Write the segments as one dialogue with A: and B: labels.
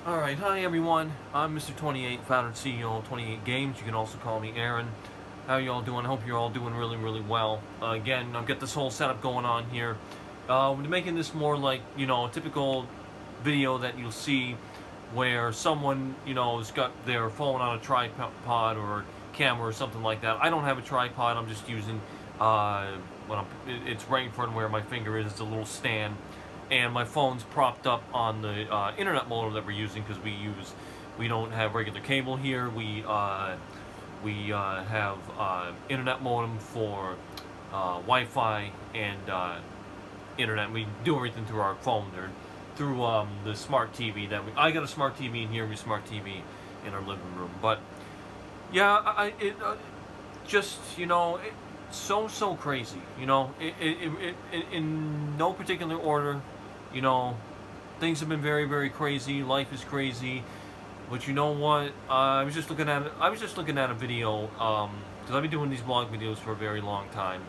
A: Alright, hi everyone. I'm Mr. 28, founder and CEO of 28 Games. You can also call me Aaron. How y'all doing? I hope you're all doing really, really well. Again, I've got this whole setup going on here. We're making this more like, a typical video that you'll see where someone, has got their phone on a tripod or camera or something like that. I don't have a tripod. I'm just using, it's right in front of where my finger is. It's a little stand. And my phone's propped up on the internet modem that we're using because we don't have regular cable here. We have internet modem for Wi-Fi and internet. We do everything through our phone or through the smart TV that I got a smart TV in here. We have a smart TV in our living room. But yeah, just it's so crazy. In no particular order. Things have been very, very crazy. Life is crazy, but you know what? I was just looking at a video because I've been doing these vlog videos for a very long time,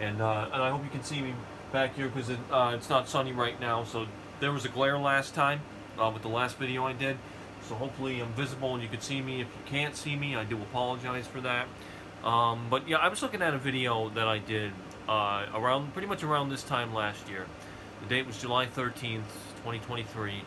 A: and I hope you can see me back here because it's not sunny right now. So there was a glare last time with the last video I did. So hopefully I'm visible and you can see me. If you can't see me, I do apologize for that. But yeah, I was looking at a video that I did pretty much around this time last year. The date was July 13th, 2023,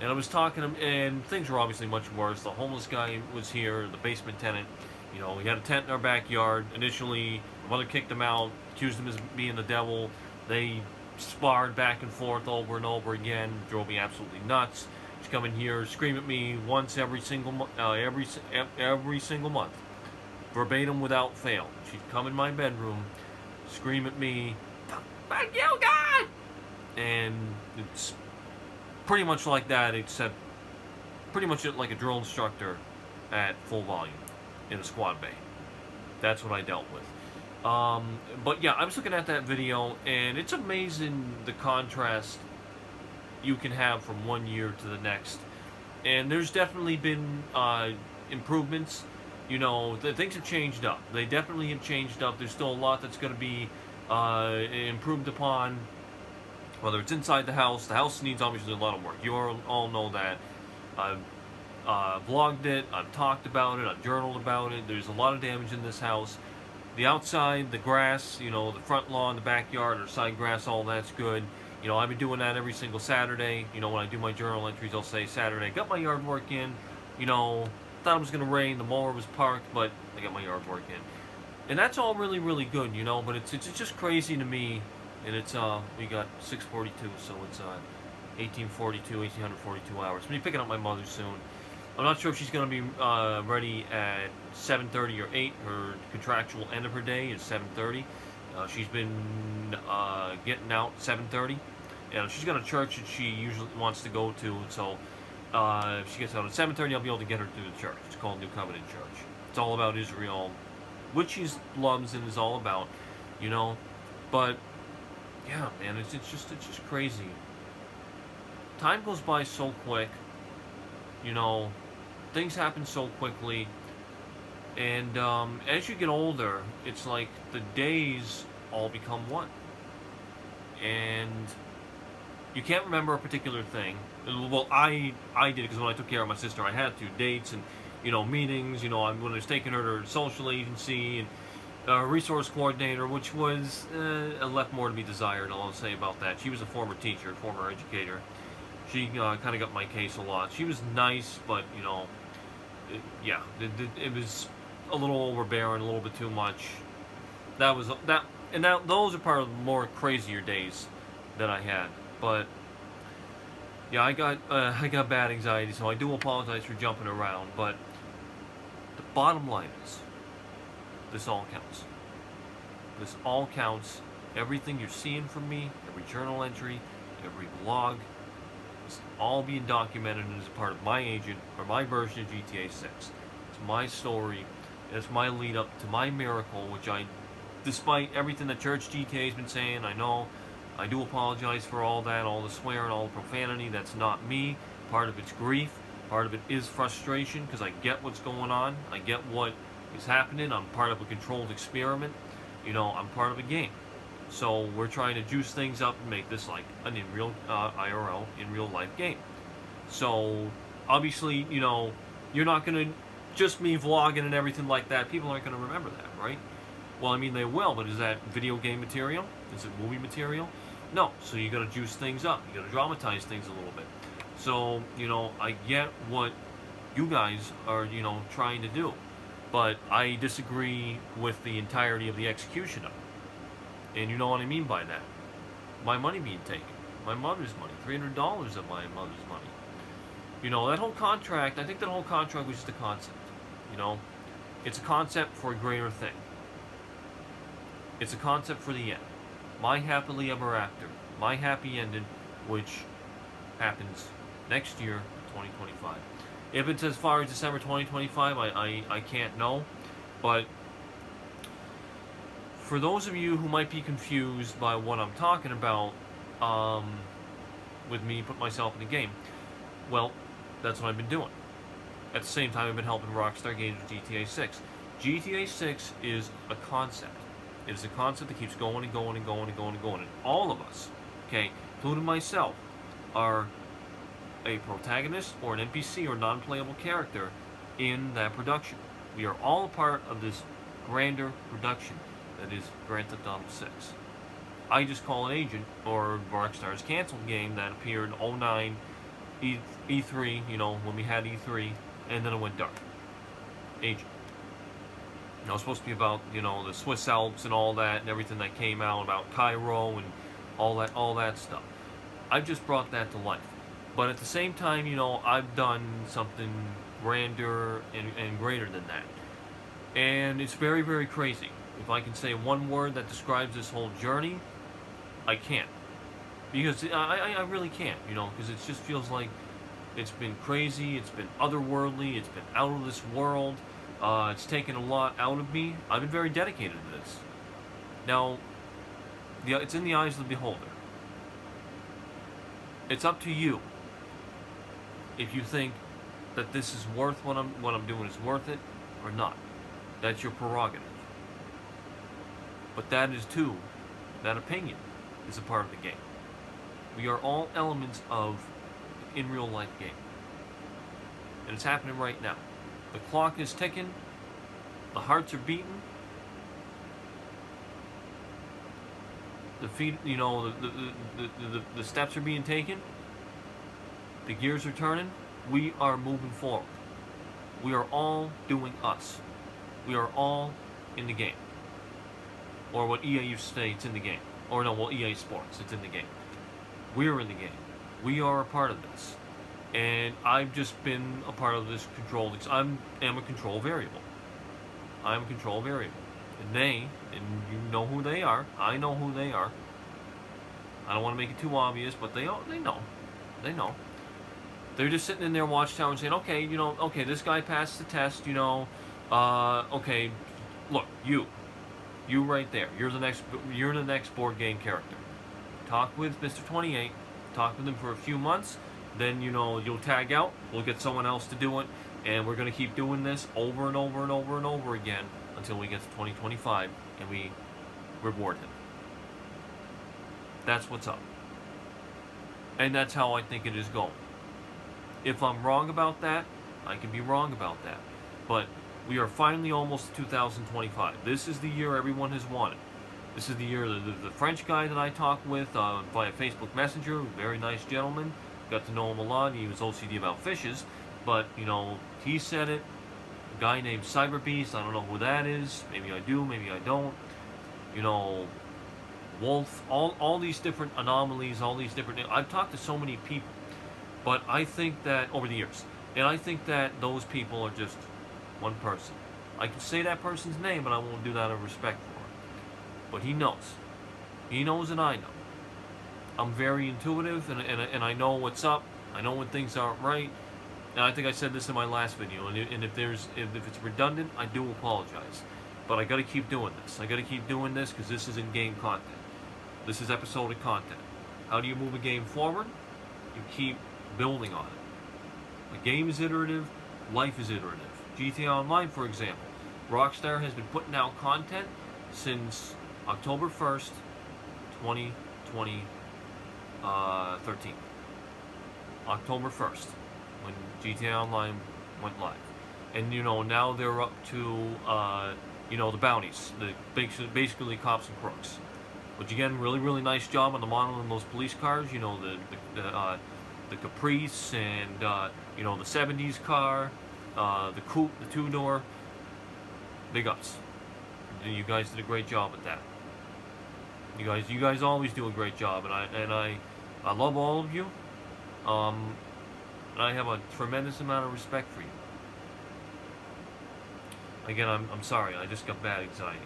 A: and I was talking to him, and things were obviously much worse. The homeless guy was here, the basement tenant. We had a tent in our backyard. Initially, the mother kicked him out, accused him of being the devil. They sparred back and forth over and over again, drove me absolutely nuts. She'd come in here, scream at me once every single month, verbatim without fail. She'd come in my bedroom, scream at me, "Fuck you, God!" And it's pretty much like that, except pretty much like a drill instructor at full volume in a squad bay. That's what I dealt with. But yeah, I was looking at that video, and it's amazing the contrast you can have from one year to the next. And there's definitely been improvements. Things have changed up. They definitely have changed up. There's still a lot that's going to be improved upon. Whether it's inside the house needs obviously a lot of work. You all know that. I've vlogged it, I've talked about it, I've journaled about it. There's a lot of damage in this house. The outside, the grass, the front lawn, the backyard, or side grass, all that's good. I've been doing that every single Saturday. When I do my journal entries, I'll say Saturday, got my yard work in. Thought it was going to rain, the mower was parked, but I got my yard work in. And that's all really, really good, but it's just crazy to me. And it's we got 6:42, so it's 1842 hours. I'm gonna be picking up my mother soon. I'm not sure if she's gonna be ready at 7:30 or 8. Her contractual end of her day is 7:30. She's been getting out 7:30, and she's got a church that she usually wants to go to. So if she gets out at 7:30, I'll be able to get her to the church. It's called New Covenant Church. It's all about Israel, which she loves and is all about, But yeah, man, it's just crazy. Time goes by so quick. Things happen so quickly. And as you get older, it's like the days all become one. And you can't remember a particular thing. Well, I did, because when I took care of my sister, I had to. Dates and, meetings, when I was taking her to her social agency and resource coordinator, which was left more to be desired. I'll say about that. She was a former teacher, former educator. She kind of got my case a lot. She was nice, but it was a little overbearing, a little bit too much. Those are part of the more crazier days that I had. But yeah, I got bad anxiety, so I do apologize for jumping around. But the bottom line is, this all counts. This all counts. Everything you're seeing from me, every journal entry, every vlog, is all being documented as a part of my agent, or my version of GTA 6. It's my story. It's my lead up to my miracle, which despite everything that Church GTA has been saying, I know, I do apologize for all that, all the swearing, all the profanity. That's not me. Part of it's grief. Part of it is frustration, because I get what's going on. I get what is happening. I'm part of a controlled experiment. I'm part of a game. So we're trying to juice things up and make this like an IRL, in real life game. So Obviously, you know, you're not going to, just me vlogging and everything like that, people aren't going to remember that, right? Well, I mean, they will, but is that video game material? Is it movie material? No. So you got to juice things up. You got to dramatize things a little bit. So, you know, I get what you guys are, you know, trying to do, but I disagree with the entirety of the execution of it. And you know what I mean by that. My money being taken. My mother's money. $300 of my mother's money. You know, that whole contract, I think that whole contract was just a concept. You know, it's a concept for a greater thing. It's a concept for the end. My happily ever after. My happy ending, which happens next year, 2025. If it's as far as December 2025, I can't know. But for those of you who might be confused by what I'm talking about, with me putting myself in the game, well, that's what I've been doing. At the same time, I've been helping Rockstar Games with GTA 6. GTA 6 is a concept. It is a concept that keeps going and going and going and going and going. And all of us, okay, including myself, are a protagonist or an NPC or non-playable character in that production. We are all a part of this grander production that is Grand Theft Auto 6. I just call an agent, or Rockstar's canceled game that appeared 09 E3, you know, when we had E3, and then it went dark. Agent. You know, it was supposed to be about, you know, the Swiss Alps and all that and everything that came out about Cairo and all that stuff. I've just brought that to life. But at the same time, you know, I've done something grander and greater than that. And it's very, very crazy. If I can say one word that describes this whole journey, I can't. Because I really can't, you know, because it just feels like it's been crazy, it's been otherworldly, it's been out of this world. It's taken a lot out of me. I've been very dedicated to this. Now, it's in the eyes of the beholder. It's up to you. If you think that this is worth what I'm doing is worth it or not. That's your prerogative. But that is too, that opinion is a part of the game. We are all elements of in real life game. And it's happening right now. The clock is ticking. The hearts are beating. The feet, you know, the steps are being taken. The gears are turning. We are moving forward. We are all doing us. We are all in the game. Or what EA used to say, it's in the game. Or no, well, EA Sports, it's in the game. We're in the game. We are a part of this. And I've just been a part of this control. I am a control variable. I'm a control variable. And they, and you know who they are. I know who they are. I don't want to make it too obvious, but they know. They know. They're just sitting in their watchtower and saying, okay, you know, okay, this guy passed the test, you know, okay, look, you right there, you're the next board game character. Talk with Mr. 28, talk with him for a few months, then, you know, you'll tag out, we'll get someone else to do it, and we're going to keep doing this over and over and over and over again until we get to 2025 and we reward him. That's what's up. And that's how I think it is going. If I'm wrong about that, I can be wrong about that. But we are finally almost to 2025. This is the year everyone has wanted. This is the year the French guy that I talked with via Facebook Messenger, very nice gentleman. Got to know him a lot. He was OCD about fishes. But, you know, he said it. A guy named Cyberbeast, I don't know who that is. Maybe I do, maybe I don't. You know, Wolf, all these different anomalies, all these different... I've talked to so many people. But I think that, over the years, and I think that those people are just one person. I can say that person's name, but I won't do that out of respect for him. But he knows. He knows and I know. I'm very intuitive, and I know what's up. I know when things aren't right. And I think I said this in my last video, and if it's redundant, I do apologize. But I got to keep doing this. I got to keep doing this because this is in-game content. This is episodic content. How do you move a game forward? You keep building on it. The game is iterative, life is iterative. GTA Online, for example, Rockstar has been putting out content since October 1st, 2013. October 1st. when GTA Online went live. And, you know, now they're up to, you know, the bounties, the basically cops and crooks. Which, again, really, really nice job on the model in those police cars. You know, the Caprice and, you know, the 70s car, the coupe, the two-door. Big ups. You guys did a great job at that. You guys always do a great job, and I love all of you. And I have a tremendous amount of respect for you. Again, I'm sorry. I just got bad anxiety.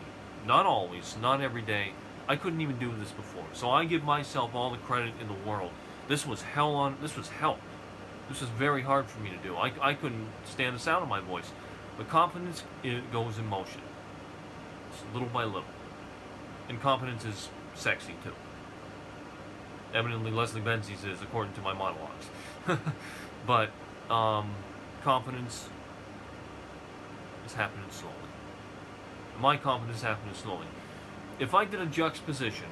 A: Not always, not every day. I couldn't even do this before, so I give myself all the credit in the world. This was hell. This was very hard for me to do. I couldn't stand the sound of my voice. But confidence, it goes in motion. It's little by little. And confidence is sexy, too. Evidently, Leslie Benzies is, according to my monologues. But, confidence is happening slowly. My confidence is happening slowly. If I did a juxtaposition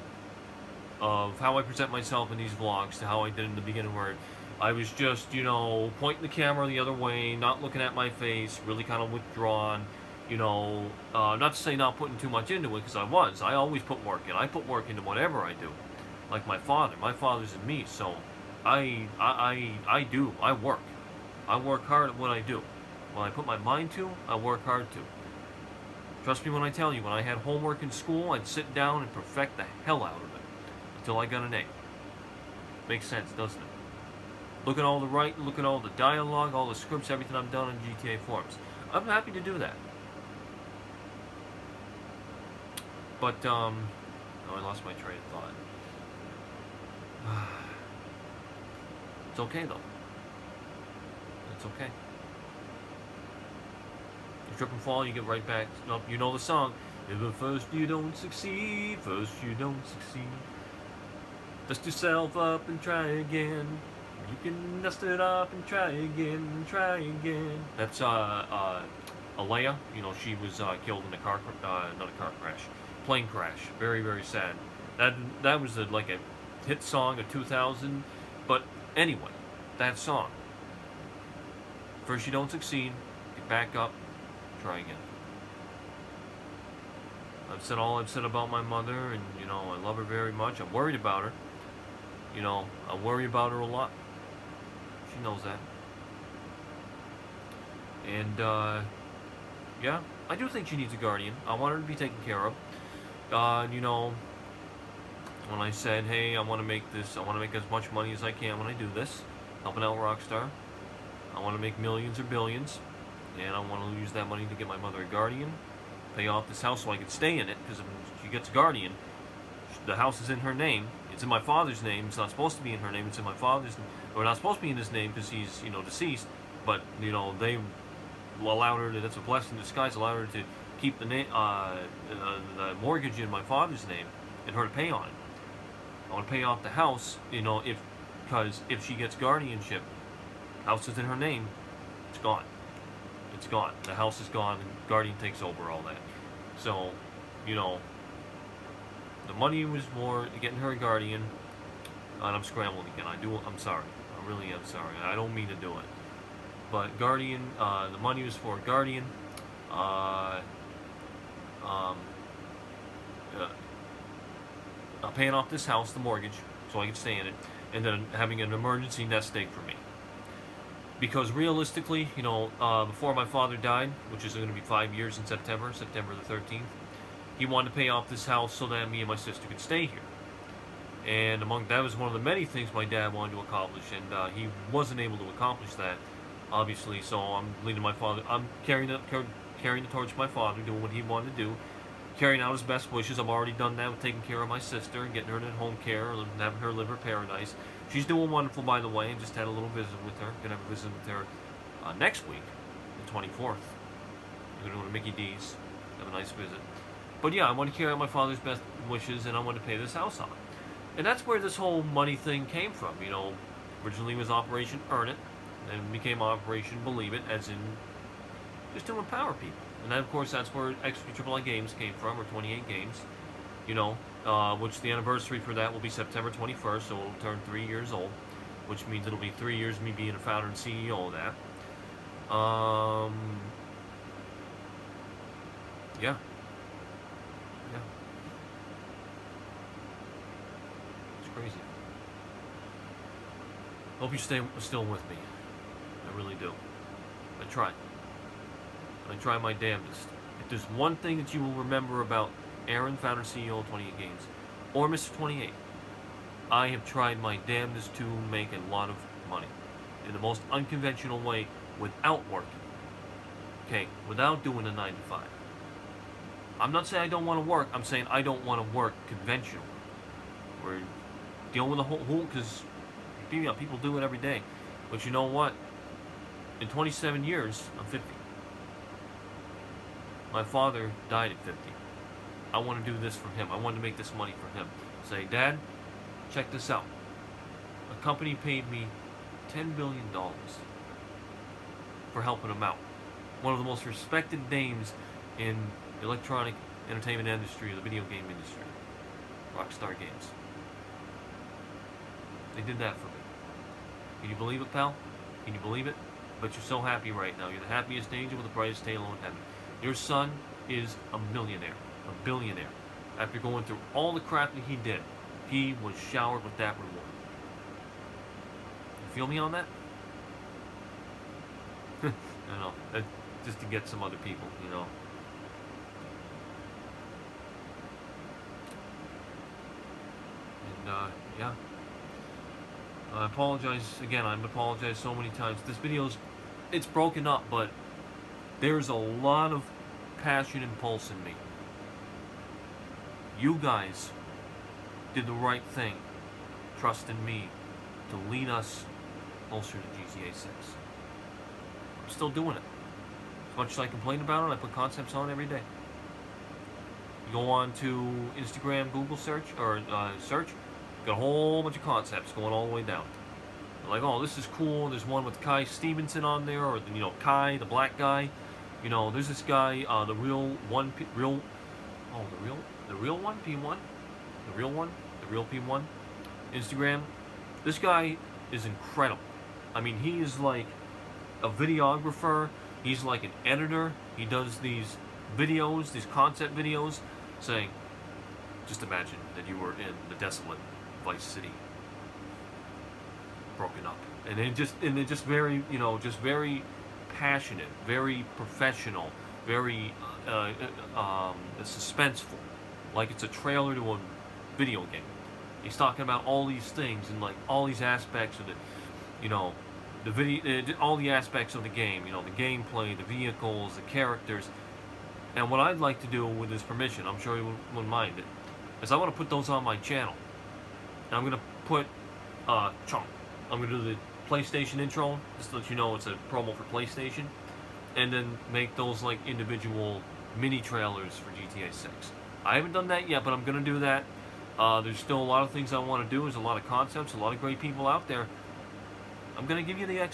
A: of how I present myself in these vlogs to how I did in the beginning, where I was just, you know, pointing the camera the other way, not looking at my face, really kind of withdrawn, you know, not to say not putting too much into it, because I always put work in. I put work into whatever I do. Like my father's in me, so I work. I work hard at what I do. When I put my mind to, I work hard to. Trust me when I tell you, when I had homework in school, I'd sit down and perfect the hell out of it until I got an A. Makes sense, doesn't it? Look at all the writing, look at all the dialogue, all the scripts, everything I've done on GTA forums. I'm happy to do that. But, oh, I lost my train of thought. It's okay, though. It's okay. You trip and fall, you get right back. Nope, you know the song. If at first you don't succeed, first you don't succeed. Dust yourself up and try again. You can dust it up and try again and try again. That's AOA. You know, she was killed in a car, not a car crash, plane crash. Very, very sad. That was like a hit song of 2000. But anyway, that song. First you don't succeed, get back up, try again. I've said all I've said about my mother, and you know, I love her very much. I'm worried about her. You know, I worry about her a lot. She knows that. And, yeah, I do think she needs a guardian. I want her to be taken care of. You know, when I said, hey, I want to make as much money as I can when I do this, helping out Rockstar. I want to make millions or billions, and I want to use that money to get my mother a guardian, pay off this house so I can stay in it, because if she gets a guardian, the house is in her name. It's in my father's name. It's not supposed to be in her name. It's in my father's name. Or not supposed to be in his name because he's, you know, deceased. But, you know, they allowed her to, that's a blessing in disguise, allowed her to keep the mortgage in my father's name and her to pay on it. I want to pay off the house, you know, because if she gets guardianship, house is in her name, it's gone. It's gone. The house is gone, and guardian takes over all that. So, you know, the money was more getting her a guardian, and I'm scrambling again. I'm sorry. I really am sorry. I don't mean to do it. But guardian, the money was for a guardian, paying off this house, the mortgage, so I could stay in it, and then having an emergency nest egg for me. Because realistically, you know, before my father died, which is going to be 5 years in September the 13th, he wanted to pay off this house so that me and my sister could stay here. And that was one of the many things my dad wanted to accomplish, and he wasn't able to accomplish that, obviously. So I'm leading my father. I'm carrying the torch for my father, doing what he wanted to do, carrying out his best wishes. I've already done that with taking care of my sister and getting her in home care and having her live her paradise. She's doing wonderful, by the way. I just had a little visit with her. Gonna have a visit with her next week, the 24th. We're gonna go to Mickey D's, have a nice visit. But yeah, I want to carry out my father's best wishes, and I want to pay this house off. And that's where this whole money thing came from. You know, originally it was Operation Earn It, and became Operation Believe It, as in just to empower people. And then, of course, that's where Extra AAA Games came from, or 28 Games. You know, which the anniversary for that will be September 21st, so it'll turn 3 years old. which means it'll be 3 years of me being a founder and CEO of that. Yeah. Yeah. It's crazy. Hope you stay still with me. I really do. I try. I try my damnedest. If there's one thing that you will remember about Aaron, founder and CEO of 28 Games, or Mr. 28, I have tried my damnedest to make a lot of money in the most unconventional way without working. Okay, without doing a 9 to 5. I'm not saying I don't want to work. I'm saying I don't want to work conventional. We're dealing with a whole because people do it every day. But you know what? In 27 years, I'm 50. My father died at 50. I want to do this for him. I want to make this money for him. Say, Dad, check this out. A company paid me $10 billion for helping him out. One of the most respected names in the electronic entertainment industry, the video game industry. Rockstar Games. They did that for me. Can you believe it, pal? Can you believe it? But you're so happy right now. You're the happiest angel with the brightest halo in heaven. Your son is a millionaire, a billionaire. After going through all the crap that he did, he was showered with that reward. You feel me on that? I know. Just to get some other people, you know. And, yeah. I apologize again. I've apologized so many times. This it's broken up, but there's a lot of passion and pulse in me. You guys did the right thing, trusting me to lead us closer to GTA 6. I'm still doing it. As much as I complain about it, I put concepts on every day. You go on to Instagram, Google search, got a whole bunch of concepts going all the way down. Like, oh, this is cool. There's one with Kai Stevenson on there, or Kai, the black guy. There's this guy, the real one P1, the real P1, Instagram. This guy is incredible. I mean, he is like a videographer. He's like an editor. He does these videos, these concept videos, saying, just imagine that you were in the desolate Vice City, broken up, and they're just very, just very passionate, very professional, very suspenseful, like it's a trailer to a video game. He's talking about all these things and like all these aspects of the, the video, all the aspects of the game, the gameplay, the vehicles, the characters. And what I'd like to do with his permission, I'm sure he wouldn't mind it, is I want to put those on my channel. And I'm gonna put Chunk. I'm gonna do the PlayStation intro, just to let you know it's a promo for PlayStation, and then make those like individual mini trailers for GTA 6. I haven't done that yet, but I'm gonna do that. There's still a lot of things I want to do. There's a lot of concepts, a lot of great people out there. I'm gonna give you the